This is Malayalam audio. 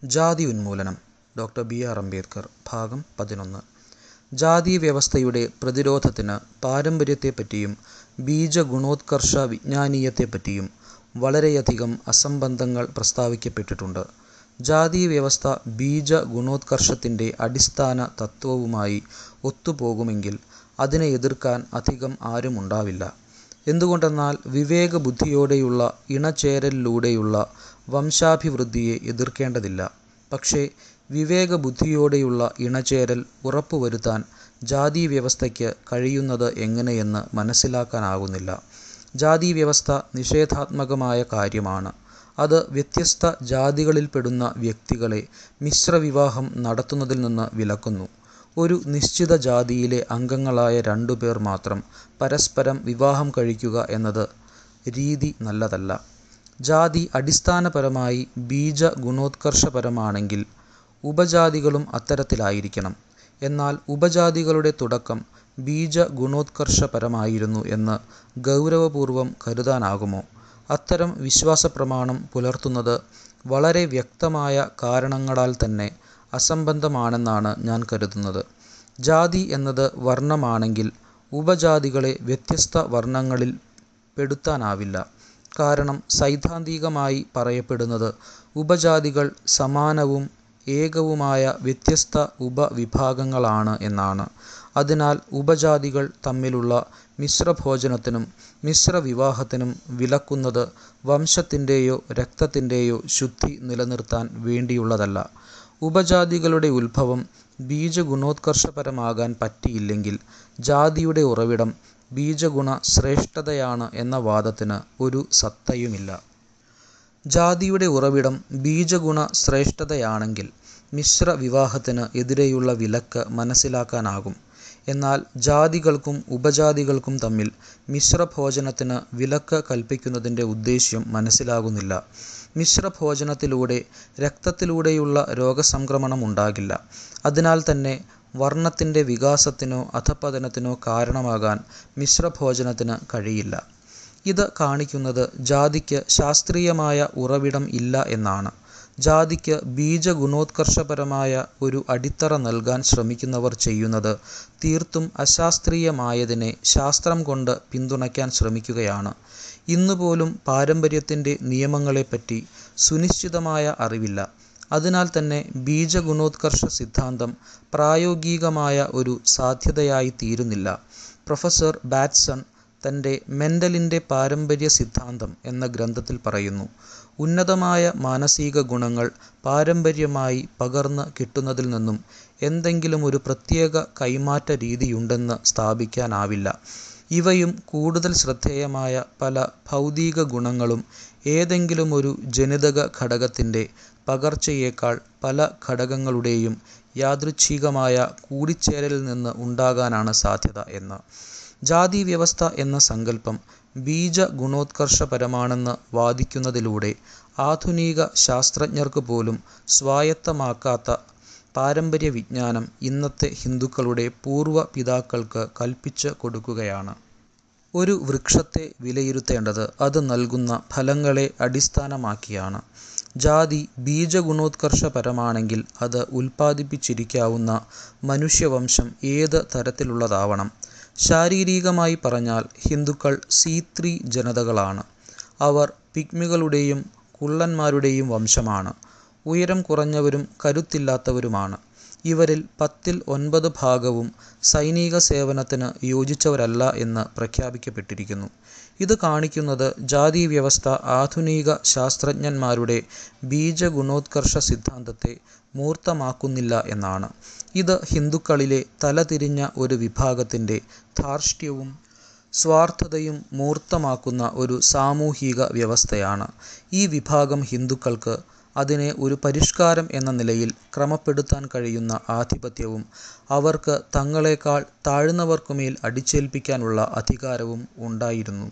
ജാതി ഉന്മൂലനം ഡോക്ടർ ബി.ആർ. അംബേദ്കർ ഭാഗം 11. ജാതി വ്യവസ്ഥയുടെ പ്രതിരോധത്തിന് പാരമ്പര്യത്തെപ്പറ്റിയും ബീജഗുണോത്കർഷ വിജ്ഞാനീയത്തെപ്പറ്റിയും വളരെയധികം അസംബന്ധങ്ങൾ പ്രസ്താവിക്കപ്പെട്ടിട്ടുണ്ട്. ജാതി വ്യവസ്ഥ ബീജഗുണോത്കർഷത്തിൻ്റെ അടിസ്ഥാന തത്വവുമായി ഒത്തുപോകുമെങ്കിൽ അതിനെ എതിർക്കാൻ അധികം ആരുമുണ്ടാവില്ല. എന്തുകൊണ്ടെന്നാൽ വിവേകബുദ്ധിയോടെയുള്ള ഇണചേരലിലൂടെയുള്ള വംശാഭിവൃദ്ധിയെ എതിർക്കേണ്ടതില്ല. പക്ഷേ വിവേകബുദ്ധിയോടെയുള്ള ഇണചേരൽ ഉറപ്പുവരുത്താൻ ജാതിവ്യവസ്ഥയ്ക്ക് കഴിയുന്നത് എങ്ങനെയെന്ന് മനസ്സിലാക്കാനാകുന്നില്ല. ജാതിവ്യവസ്ഥ നിഷേധാത്മകമായ കാര്യമാണ്. അത് വ്യത്യസ്ത ജാതികളിൽപ്പെടുന്ന വ്യക്തികളെ മിശ്രവിവാഹം നടത്തുന്നതിൽ നിന്ന് വിലക്കുന്നു. ഒരു നിശ്ചിത ജാതിയിലെ അംഗങ്ങളായ രണ്ടുപേർ മാത്രം പരസ്പരം വിവാഹം കഴിക്കുക എന്നത് രീതി നല്ലതല്ല. ജാതി അടിസ്ഥാനപരമായി ബീജഗുണോത്കർഷപരമാണെങ്കിൽ ഉപജാതികളും അത്തരത്തിലായിരിക്കണം. എന്നാൽ ഉപജാതികളുടെ തുടക്കം ബീജഗുണോത്കർഷപരമായിരുന്നു എന്ന് ഗൗരവപൂർവം കരുതാനാകുമോ? അത്തരം വിശ്വാസപ്രമാണം പുലർത്തുന്നത് വളരെ വ്യക്തമായ കാരണങ്ങളാൽ തന്നെ അസംബന്ധമാണെന്നാണ് ഞാൻ കരുതുന്നത്. ജാതി എന്നത് വർണ്ണമാണെങ്കിൽ ഉപജാതികളെ വ്യത്യസ്ത വർണ്ണങ്ങളിൽ പെടുത്താനാവില്ല. കാരണം സൈദ്ധാന്തികമായി പറയപ്പെടുന്നത് ഉപജാതികൾ സമാനവും ഏകവുമായ വ്യത്യസ്ത ഉപവിഭാഗങ്ങളാണ് എന്നാണ്. അതിനാൽ ഉപജാതികൾ തമ്മിലുള്ള മിശ്രഭോജനത്തിനും മിശ്രവിവാഹത്തിനും വിലക്കുന്നത് വംശത്തിൻ്റെയോ രക്തത്തിൻ്റെയോ ശുദ്ധി നിലനിർത്താൻ വേണ്ടിയുള്ളതല്ല. ഉപജാതികളുടെ ഉത്ഭവം ബീജഗുണോത്കർഷപരമാകാൻ പറ്റിയില്ലെങ്കിൽ ജാതിയുടെ ഉറവിടം ബീജഗുണ ശ്രേഷ്ഠതയാണ് എന്ന വാദത്തിന് ഒരു സത്തയുമില്ല. ജാതിയുടെ ഉറവിടം ബീജഗുണ ശ്രേഷ്ഠതയാണെങ്കിൽ മിശ്രവിവാഹത്തിന് എതിരെയുള്ള വിലക്ക് മനസ്സിലാക്കാനാകും. എന്നാൽ ജാതികൾക്കും ഉപജാതികൾക്കും തമ്മിൽ മിശ്രഭോജനത്തിന് വിലക്ക് കൽപ്പിക്കുന്നതിൻ്റെ ഉദ്ദേശ്യം മനസ്സിലാകുന്നില്ല. മിശ്രഭോജനത്തിലൂടെ രക്തത്തിലൂടെയുള്ള രോഗസംക്രമണം ഉണ്ടാകില്ല. അതിനാൽ തന്നെ വർണ്ണത്തിൻ്റെ വികാസത്തിനോ അധഃപതനത്തിനോ കാരണമാകാൻ മിശ്രഭോജനത്തിന് കഴിയില്ല. ഇത് കാണിക്കുന്നത് ജാതിക്ക് ശാസ്ത്രീയമായ ഉറവിടം ഇല്ല എന്നാണ്. ജാതിക്ക് ബീജഗുണോത്കർഷപരമായ ഒരു അടിത്തറ നൽകാൻ ശ്രമിക്കുന്നവർ ചെയ്യുന്നത് തീർത്തും അശാസ്ത്രീയമായതിനെ ശാസ്ത്രം കൊണ്ട് പിന്തുണയ്ക്കാൻ ശ്രമിക്കുകയാണ്. ഇന്നുപോലും പാരമ്പര്യത്തിൻ്റെ നിയമങ്ങളെപ്പറ്റി സുനിശ്ചിതമായ അറിവില്ല. അതിനാൽ തന്നെ ബീജഗുണോത്കർഷ സിദ്ധാന്തം പ്രായോഗികമായ ഒരു സാധ്യതയായി തീരുന്നില്ല. പ്രൊഫസർ ബാറ്റ്സൺ തൻ്റെ മെൻഡലിൻ്റെ പാരമ്പര്യ സിദ്ധാന്തം എന്ന ഗ്രന്ഥത്തിൽ പറയുന്നു, ഉന്നതമായ മാനസിക ഗുണങ്ങൾ പാരമ്പര്യമായി പകർന്ന് കിട്ടുന്നതിൽ നിന്നും എന്തെങ്കിലും ഒരു പ്രത്യേക കൈമാറ്റ രീതിയുണ്ടെന്ന് സ്ഥാപിക്കാനാവില്ല. ഇവയും കൂടുതൽ ശ്രദ്ധേയമായ പല ഭൗതിക ഗുണങ്ങളും ഏതെങ്കിലും ഒരു ജനിതക ഘടകത്തിൻ്റെ പകർച്ചയേക്കാൾ പല ഘടകങ്ങളുടെയും യാദൃച്ഛികമായ കൂടിച്ചേരലിൽ നിന്ന് ഉണ്ടാകാനാണ് സാധ്യത എന്ന്. ജാതി വ്യവസ്ഥ എന്ന സങ്കല്പം ബീജഗുണോത്കർഷപരമാണെന്ന് വാദിക്കുന്നതിലൂടെ ആധുനിക ശാസ്ത്രജ്ഞർക്ക് പോലും സ്വായത്തമാക്കാത്ത പാരമ്പര്യ വിജ്ഞാനം ഇന്നത്തെ ഹിന്ദുക്കളുടെ പൂർവ്വ പിതാക്കൾക്ക് കൽപ്പിച്ച് കൊടുക്കുകയാണ്. ഒരു വൃക്ഷത്തെ വിലയിരുത്തേണ്ടത് അത് നൽകുന്ന ഫലങ്ങളെ അടിസ്ഥാനമാക്കിയാണ്. ജാതി ബീജഗുണോത്കർഷപരമാണെങ്കിൽ അത് ഉൽപ്പാദിപ്പിച്ചിരിക്കാവുന്ന മനുഷ്യവംശം ഏത് തരത്തിലുള്ളതാവണം? ശാരീരികമായി പറഞ്ഞാൽ ഹിന്ദുക്കൾ C3 ജനതകളാണ്. അവർ പിഗ്മികളുടെയും കുള്ളന്മാരുടെയും വംശമാണ്. ഉയരം കുറഞ്ഞവരും കരുത്തില്ലാത്തവരുമാണ്. ഇവരിൽ 10ൽ 9 ഭാഗവും സൈനിക സേവനത്തിന് യോജിച്ചവരല്ല എന്ന് പ്രഖ്യാപിക്കപ്പെട്ടിരിക്കുന്നു. ഇത് കാണിക്കുന്നത് ജാതിവ്യവസ്ഥ ആധുനിക ശാസ്ത്രജ്ഞന്മാരുടെ ബീജഗുണോത്കർഷ സിദ്ധാന്തത്തെ മൂർത്തമാക്കുന്നില്ല എന്നാണ്. ഇത് ഹിന്ദുക്കളിലെ തലതിരിഞ്ഞ ഒരു വിഭാഗത്തിൻ്റെ ധാർഷ്ട്യവും സ്വാർത്ഥതയും മൂർത്തമാക്കുന്ന ഒരു സാമൂഹിക വ്യവസ്ഥയാണ്. ഈ വിഭാഗം ഹിന്ദുക്കൾക്ക് അതിനെ ഒരു പരിഷ്കാരം എന്ന നിലയിൽ ക്രമപ്പെടുത്താൻ കഴിയുന്ന ആധിപത്യവും അവർക്ക് തങ്ങളെക്കാൾ താഴ്ന്നവർക്കുമേൽ അടിച്ചേൽപ്പിക്കാനുള്ള അധികാരവും ഉണ്ടായിരുന്നു.